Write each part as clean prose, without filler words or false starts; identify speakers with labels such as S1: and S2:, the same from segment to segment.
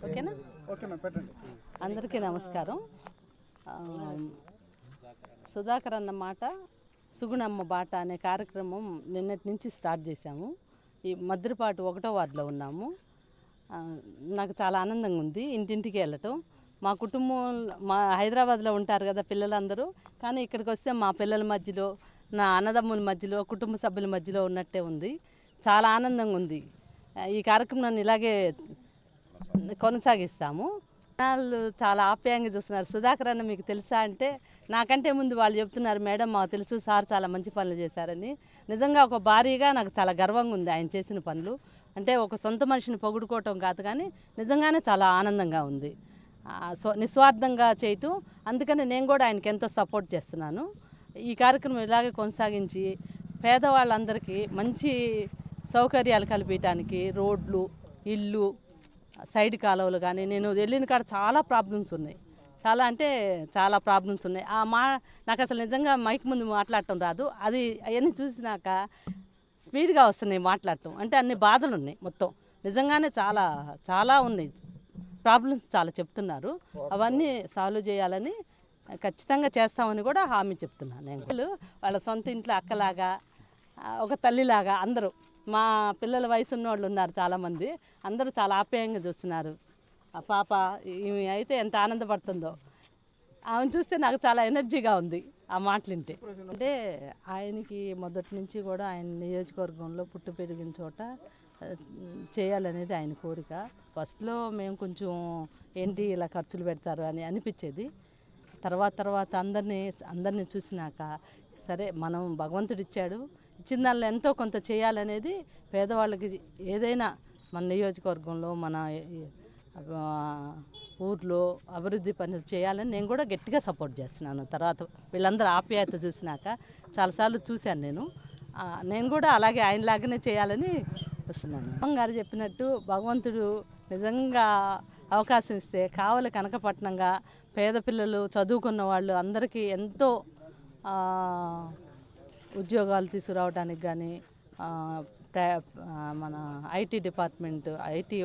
S1: ఓకేనా?
S2: Okay ma'am, పెట్టండి.
S1: అందరికీ నమస్కారం. సుధాకర్ అన్న మాట సుగుణమ్మ బాట అనే కార్యక్రమం నిన్నటి నుంచి స్టార్ట్ చేశాము. ఈ మద్దిరపాటు 1వ వార్డులో ఉన్నాము. నాకు చాలా ఆనందంగా ఉంది ఇంటింటికి వెళ్ళటం. మా కుటుంబం మా హైదరాబాద్లో ఉంటారు కదా పిల్లలందరూ, కానీ ఇక్కడికి వస్తే మా పిల్లల మధ్యలో, నా అన్నదమ్ముల మధ్యలో, కుటుంబ సభ్యుల మధ్యలో ఉన్నట్టే ఉంది. చాలా ఆనందంగా ఉంది. ఈ కార్యక్రమాన్ని ఇలాగే కొనసాగిస్తాము. వాళ్ళు చాలా ఆప్యాయంగా చూస్తున్నారు. సుధాకర్ అన్న మీకు తెలుసా అంటే, నాకంటే ముందు వాళ్ళు చెప్తున్నారు, మేడం మాకు తెలుసు, సార్ చాలా మంచి పనులు చేశారని. నిజంగా ఒక భారీగా నాకు చాలా గర్వంగా ఉంది ఆయన చేసిన పనులు. అంటే ఒక సొంత మనిషిని పొగుడుకోవటం కాదు, కానీ నిజంగానే చాలా ఆనందంగా ఉంది. నిస్వార్థంగా చేయటం. అందుకని నేను కూడా ఆయనకి ఎంతో సపోర్ట్ చేస్తున్నాను. ఈ కార్యక్రమం ఇలాగే కొనసాగించి పేదవాళ్ళందరికీ మంచి సౌకర్యాలు కల్పించడానికి రోడ్లు, ఇల్లు, సైడ్ కాలువలు కానీ, నేను వెళ్ళిన కాడ చాలా ప్రాబ్లమ్స్ ఉన్నాయి. చాలా అంటే చాలా ప్రాబ్లమ్స్ ఉన్నాయి. నాకు అసలు నిజంగా మైక్ ముందు మాట్లాడటం రాదు. అది అవన్నీ చూసినాక స్పీడ్గా వస్తున్నాయి మాట్లాడటం. అంటే అన్ని బాధలు ఉన్నాయి మొత్తం. నిజంగానే చాలా చాలా ఉన్నాయి ప్రాబ్లమ్స్, చాలా చెప్తున్నారు. అవన్నీ సాల్వ్ చేయాలని ఖచ్చితంగా చేస్తామని కూడా హామీ చెప్తున్నాను. నేను వాళ్ళ సొంత ఇంట్లో అక్కలాగా, ఒక తల్లిలాగా అందరూ, మా పిల్లల వయసు ఉన్నవాళ్ళు ఉన్నారు చాలామంది, అందరూ చాలా ఆప్యాయంగా చూస్తున్నారు. ఆ పాప ఈమె అయితే ఎంత ఆనందపడుతుందో, ఆమెను చూస్తే నాకు చాలా ఎనర్జీగా ఉంది ఆ మాటలు వింటే. అంటే ఆయనకి మొదటి నుంచి కూడా ఆయన నియోజకవర్గంలో పుట్టి పెరిగిన చోట చేయాలనేది ఆయన కోరిక. ఫస్ట్లో మేము కొంచెం ఏంటి ఇలా ఖర్చులు పెడతారు అని అనిపించేది. తర్వాత అందరినీ చూసినాక సరే, మనం భగవంతుడు ఇచ్చాడు, ఇచ్చిన దానిలో ఎంతో కొంత చేయాలనేది, పేదవాళ్ళకి ఏదైనా మన నియోజకవర్గంలో, మన ఊర్లో అభివృద్ధి పనులు చేయాలని నేను కూడా గట్టిగా సపోర్ట్ చేస్తున్నాను. తర్వాత వీళ్ళందరూ ఆప్యాయత చూసినాక చాలాసార్లు చూశాను నేను కూడా అలాగే ఆయనలాగానే చేయాలని వస్తున్నాను. అమ్మ గారు చెప్పినట్టు భగవంతుడు నిజంగా అవకాశం ఇస్తే కావలి కనకపట్నంగా పేద పిల్లలు, చదువుకున్న వాళ్ళు అందరికీ ఎంతో ఉద్యోగాలు తీసుకురావడానికి కానీ, మన ఐటీ డిపార్ట్మెంట్, ఐటీ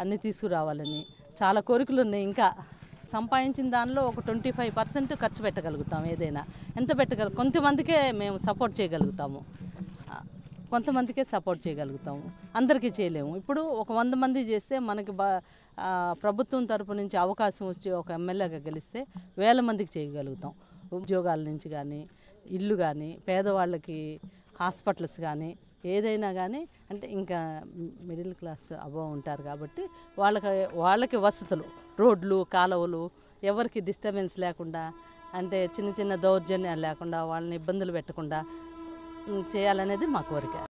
S1: అన్నీ తీసుకురావాలని చాలా కోరికలు ఉన్నాయి. ఇంకా సంపాదించిన దానిలో ఒక 25% ఖర్చు పెట్టగలుగుతాం. ఏదైనా ఎంత కొంతమందికే మేము సపోర్ట్ చేయగలుగుతాము, అందరికీ చేయలేము. ఇప్పుడు ఒక 100 మంది చేస్తే మనకి ప్రభుత్వం తరపు నుంచి అవకాశం వచ్చి ఒక ఎమ్మెల్యేగా గెలిస్తే 1000 మందికి చేయగలుగుతాం. ఉద్యోగాల నుంచి కానీ, ఇల్లు కానీ, పేదవాళ్ళకి హాస్పిటల్స్ కానీ, ఏదైనా కానీ, అంటే ఇంకా మిడిల్ క్లాస్ అబవ్ ఉంటారు కాబట్టి వాళ్ళకి వసతులు, రోడ్లు, కాలువలు, ఎవరికి డిస్టర్బెన్స్ లేకుండా, అంటే చిన్న చిన్న దౌర్జన్యాలు లేకుండా, వాళ్ళని ఇబ్బందులు పెట్టకుండా చేయాలనేది మా కోరిక.